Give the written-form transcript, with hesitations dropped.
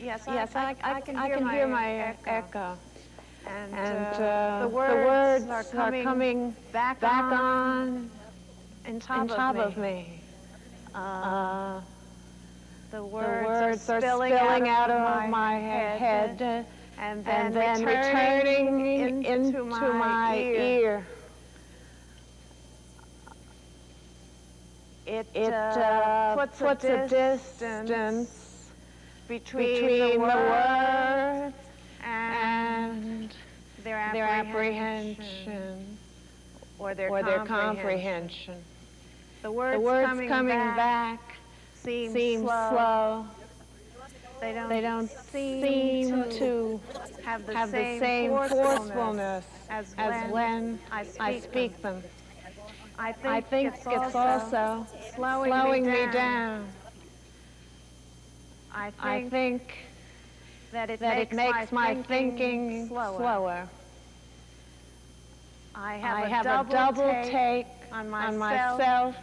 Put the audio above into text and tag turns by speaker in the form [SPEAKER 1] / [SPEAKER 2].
[SPEAKER 1] Yes, I can hear my echo.
[SPEAKER 2] And
[SPEAKER 1] The words
[SPEAKER 2] are
[SPEAKER 1] coming
[SPEAKER 2] back
[SPEAKER 1] on
[SPEAKER 2] in
[SPEAKER 1] on top of me.
[SPEAKER 2] The
[SPEAKER 1] The
[SPEAKER 2] words
[SPEAKER 1] are spilling out of my head
[SPEAKER 2] and
[SPEAKER 1] and
[SPEAKER 2] then
[SPEAKER 1] then returning into my ear.
[SPEAKER 2] It
[SPEAKER 1] puts a distance between the words and
[SPEAKER 2] their
[SPEAKER 1] apprehension
[SPEAKER 2] or their
[SPEAKER 1] comprehension.
[SPEAKER 2] The
[SPEAKER 1] The
[SPEAKER 2] words
[SPEAKER 1] words coming back
[SPEAKER 2] seem
[SPEAKER 1] slow.
[SPEAKER 2] They don't
[SPEAKER 1] seem to
[SPEAKER 2] have the
[SPEAKER 1] same forcefulness as when I speak them.
[SPEAKER 2] I
[SPEAKER 1] think it's also slowing me down.
[SPEAKER 2] I think
[SPEAKER 1] that it makes my thinking slower.
[SPEAKER 2] I
[SPEAKER 1] I have a double take
[SPEAKER 2] on
[SPEAKER 1] on myself